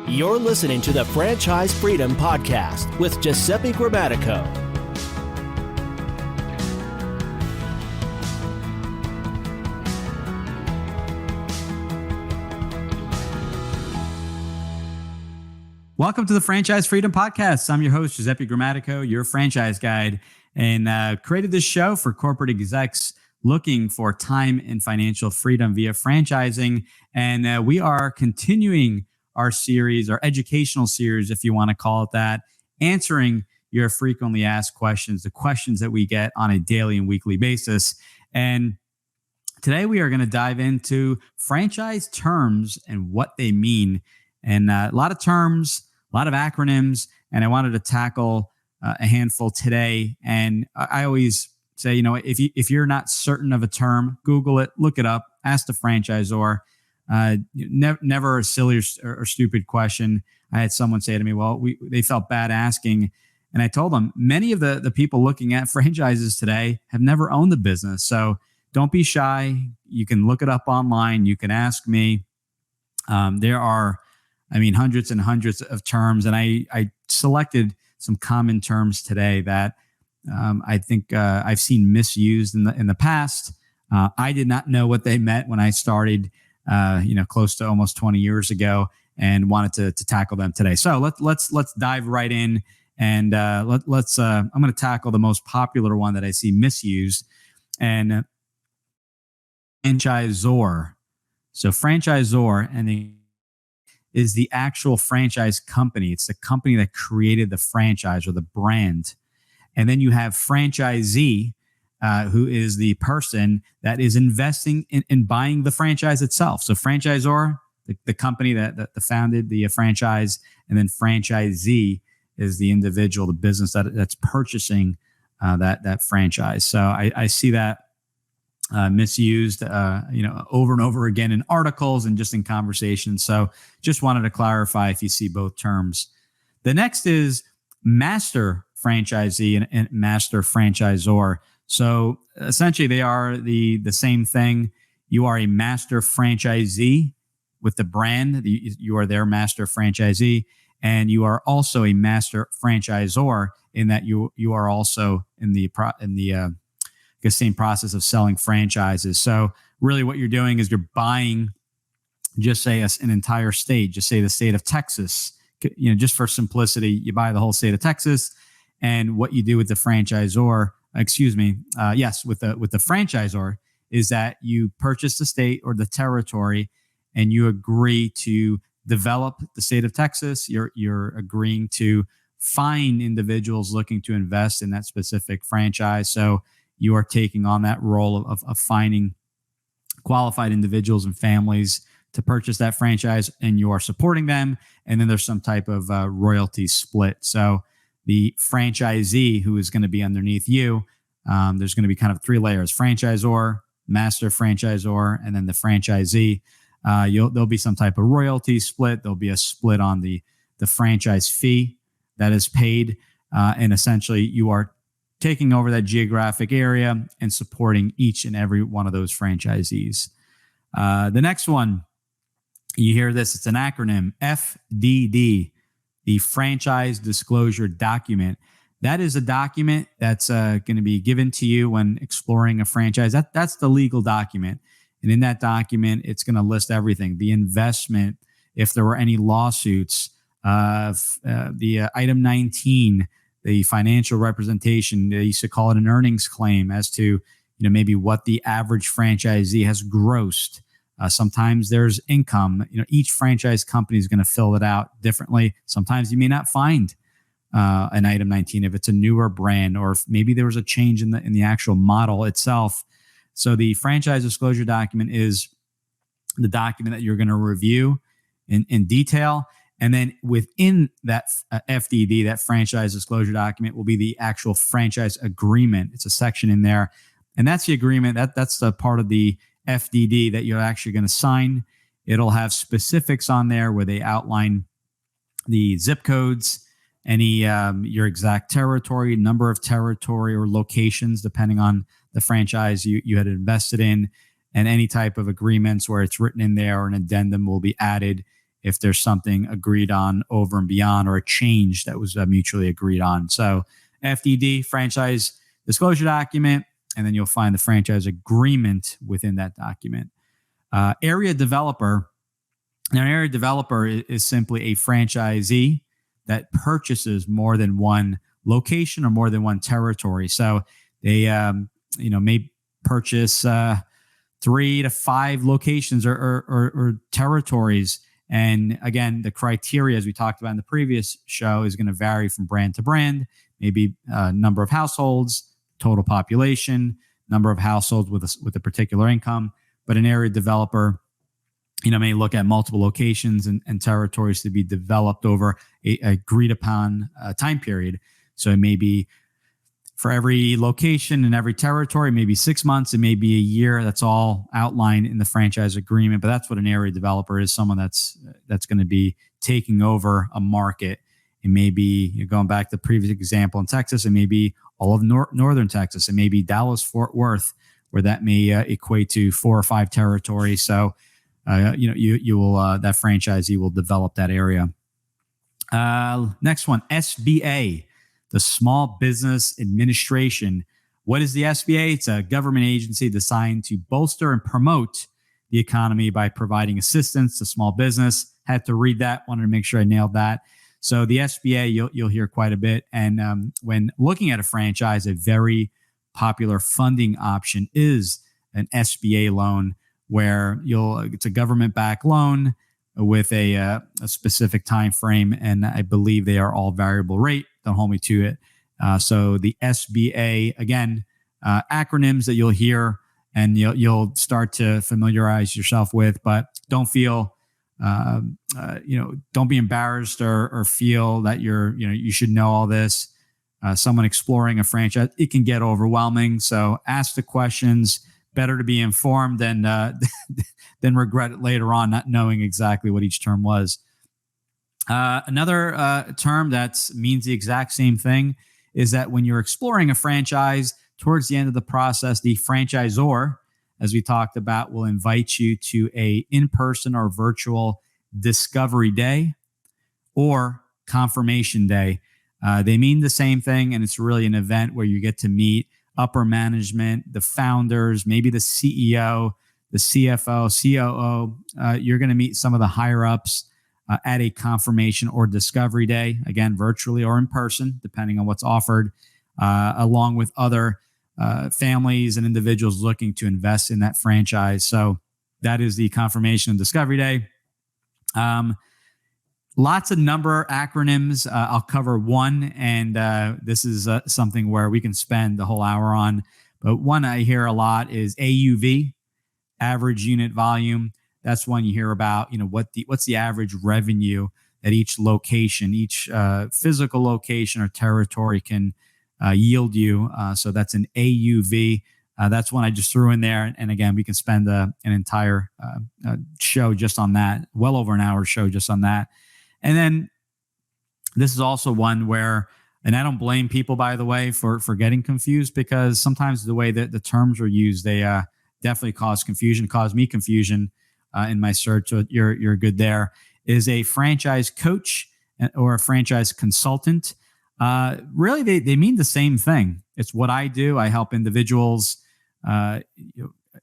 You're listening to the Franchise Freedom Podcast with Giuseppe Grammatico. Welcome to the Franchise Freedom Podcast. I'm your host, Giuseppe Grammatico, your franchise guide, and created this show for corporate execs looking for time and financial freedom via franchising. And we are continuing our series, our educational series, if you want to call it that, answering your frequently asked questions, the questions that we get on a daily and weekly basis. And today we are going to dive into franchise terms and what they mean. And a lot of terms, a lot of acronyms, and I wanted to tackle a handful today. And I always say, you know, if you're not certain of a term, Google it, look it up, ask the franchisor. Never a silly or stupid question. I had someone say to me, well, they felt bad asking. And I told them, many of the people looking at franchises today have never owned the business. So don't be shy. You can look it up online. You can ask me. There are, hundreds and hundreds of terms. And I selected some common terms today that I think I've seen misused in the past. I did not know what they meant when I started close to almost 20 years ago, and wanted to tackle them today. So let's dive right in, and let's I'm going to tackle the most popular one that I see misused, and franchisor. So franchisor, and is the actual franchise company. It's the company that created the franchise or the brand, and then you have franchisee, who is the person that is investing in buying the franchise itself. So franchisor, the company that founded the franchise, and then franchisee is the individual, the business that's purchasing that franchise. So I see that misused, over and over again in articles and just in conversations. So just wanted to clarify if you see both terms. The next is master franchisee and master franchisor. So essentially, they are the same thing. You are a master franchisee with the brand. You are their master franchisee, and you are also a master franchisor in that you are also in the same process of selling franchises. So really, what you're doing is you're buying, just say an entire state. Just say the state of Texas. Just for simplicity, you buy the whole state of Texas, and what you do with the franchisor. With the franchisor is that you purchase the state or the territory, and you agree to develop the state of Texas. You're agreeing to find individuals looking to invest in that specific franchise. So you are taking on that role of finding qualified individuals and families to purchase that franchise, and you are supporting them. And then there's some type of royalty split. So the franchisee, who is going to be underneath you, there's going to be kind of three layers: franchisor, master franchisor, and then the franchisee. There'll be some type of royalty split. There'll be a split on the franchise fee that is paid. And essentially, you are taking over that geographic area and supporting each and every one of those franchisees. The next one, you hear this, it's an acronym, FDD. The Franchise Disclosure Document. That is a document that's going to be given to you when exploring a franchise. That's the legal document. And in that document, it's going to list everything: the investment, if there were any lawsuits, the item 19, the financial representation. They used to call it an earnings claim as to maybe what the average franchisee has grossed. Sometimes there's income. Each franchise company is going to fill it out differently. Sometimes you may not find an item 19 if it's a newer brand, or if maybe there was a change in the actual model itself. So the franchise disclosure document is the document that you're going to review in detail. And then within that FDD, that franchise disclosure document, will be the actual franchise agreement. It's a section in there, and that's the agreement. That's the part of the FDD that you're actually going to sign. It'll have specifics on there where they outline the zip codes, any your exact territory, number of territory or locations, depending on the franchise you had invested in, and any type of agreements where it's written in there or an addendum will be added if there's something agreed on over and beyond, or a change that was mutually agreed on. So FDD, franchise disclosure document, and then you'll find the franchise agreement within that document. Area developer. Now, an area developer is simply a franchisee that purchases more than one location or more than one territory. So they, may purchase 3 to 5 locations or territories. And again, the criteria, as we talked about in the previous show, is going to vary from brand to brand. Maybe number of households, total population, number of households with a particular income. But an area developer, may look at multiple locations and territories to be developed over a agreed upon time period. So it may be for every location and every territory, maybe 6 months, it may be a year. That's all outlined in the franchise agreement. But that's what an area developer is: someone that's going to be taking over a market. It may be, going back to the previous example in Texas, it may be all of northern Texas. It may be Dallas, Fort Worth, where that may equate to 4 or 5 territories. So you will that franchisee will develop that area. Next one, SBA, the Small Business Administration. What is the SBA? It's a government agency designed to bolster and promote the economy by providing assistance to small business. Had to read that. Wanted to make sure I nailed that. So the SBA, you'll hear quite a bit. And when looking at a franchise, a very popular funding option is an SBA loan, where it's a government-backed loan with a specific time frame, and I believe they are all variable rate. Don't hold me to it. So the SBA, again, acronyms that you'll hear and you'll start to familiarize yourself with, but don't feel, don't be embarrassed or feel that you should know all this. Someone exploring a franchise, it can get overwhelming. So ask the questions. Better to be informed than regret it later on, not knowing exactly what each term was. Another term that means the exact same thing is that when you're exploring a franchise, towards the end of the process, the franchisor, as we talked about, will invite you to a in-person or virtual discovery day or confirmation day. They mean the same thing, and it's really an event where you get to meet upper management, the founders, maybe the CEO, the CFO, COO. You're going to meet some of the higher ups at a confirmation or discovery day, again, virtually or in person, depending on what's offered, along with other families and individuals looking to invest in that franchise. So that is the confirmation and discovery day. Lots of number acronyms. I'll cover one, and this is something where we can spend the whole hour on. But one I hear a lot is AUV, average unit volume. That's one you hear about. What's the average revenue that each location, each physical location or territory can yield you. So that's an AUV. That's one I just threw in there. And again, we can spend an entire show just on that, well over an hour show just on that. And then this is also one where, and I don't blame people, by the way, for getting confused, because sometimes the way that the terms are used, they definitely cause me confusion in my search. So you're good there. Is a franchise coach or a franchise consultant. Really, they mean the same thing. It's what I do. I help individuals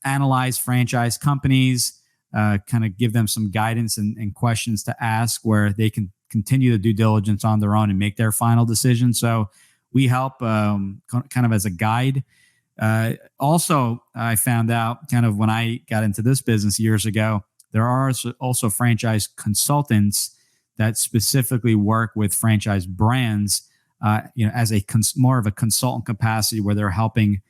analyze franchise companies, kind of give them some guidance and questions to ask where they can continue the due diligence on their own and make their final decision. So we help kind of as a guide. Also, I found out kind of when I got into this business years ago, there are also franchise consultants that specifically work with franchise brands, as more of a consultant capacity, where they're helping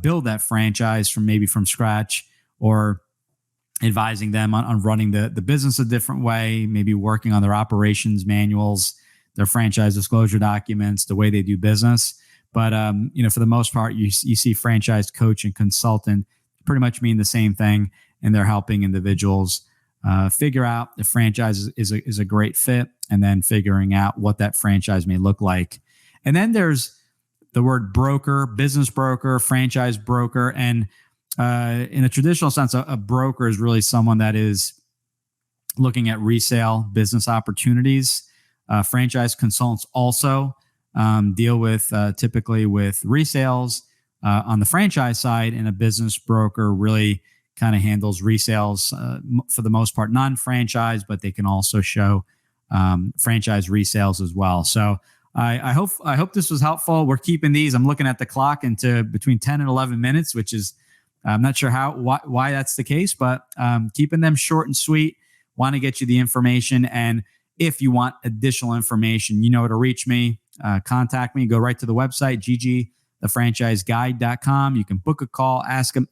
build that franchise from scratch, or advising them on running the business a different way, maybe working on their operations manuals, their franchise disclosure documents, the way they do business. But, for the most part, you see franchise coach and consultant pretty much mean the same thing, and they're helping individuals figure out if franchise is a great fit, and then figuring out what that franchise may look like. And then there's the word broker, business broker, franchise broker. And in a traditional sense, a broker is really someone that is looking at resale business opportunities. Franchise consultants also deal with typically with resales on the franchise side, and a business broker really kind of handles resales for the most part, non-franchise, but they can also show franchise resales as well. So I hope this was helpful. We're keeping these. I'm looking at the clock into between 10 and 11 minutes, which is I'm not sure why that's the case, but keeping them short and sweet. Want to get you the information, and if you want additional information, you know how to reach me. Contact me. Go right to the website, ggthefranchiseguide.com. You can book a call, ask me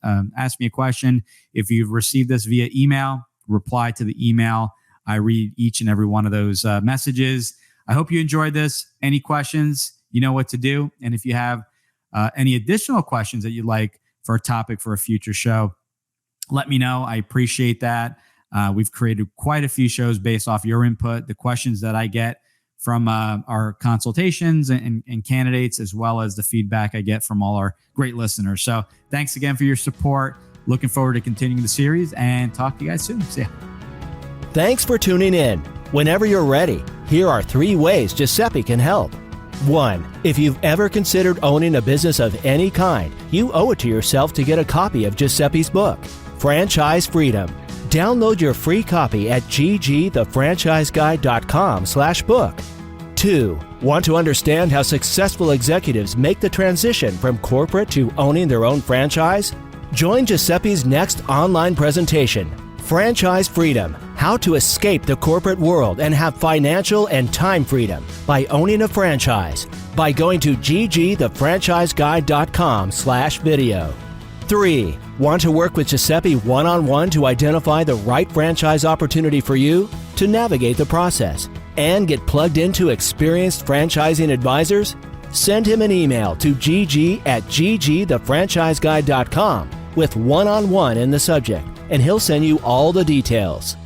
a question. If you've received this via email, reply to the email. I read each and every one of those messages. I hope you enjoyed this. Any questions, you know what to do. And if you have any additional questions that you'd like for a topic for a future show, let me know. I appreciate that. We've created quite a few shows based off your input, the questions that I get from our consultations and candidates, as well as the feedback I get from all our great listeners. So thanks again for your support. Looking forward to continuing the series, and talk to you guys soon. See ya. Thanks for tuning in. Whenever you're ready, here are 3 ways Giuseppe can help. 1. If you've ever considered owning a business of any kind, you owe it to yourself to get a copy of Giuseppe's book, Franchise Freedom. Download your free copy at ggthefranchiseguide.com/book. 2. Want to understand how successful executives make the transition from corporate to owning their own franchise? Join Giuseppe's next online presentation, Franchise Freedom: How to Escape the Corporate World and Have Financial and Time Freedom by Owning a Franchise, by going to ggthefranchiseguide.com/video. 3. Want to work with Giuseppe one-on-one to identify the right franchise opportunity for you, to navigate the process, and get plugged into experienced franchising advisors? Send him an email to gg@ggthefranchiseguide.com with one-on-one in the subject, and he'll send you all the details.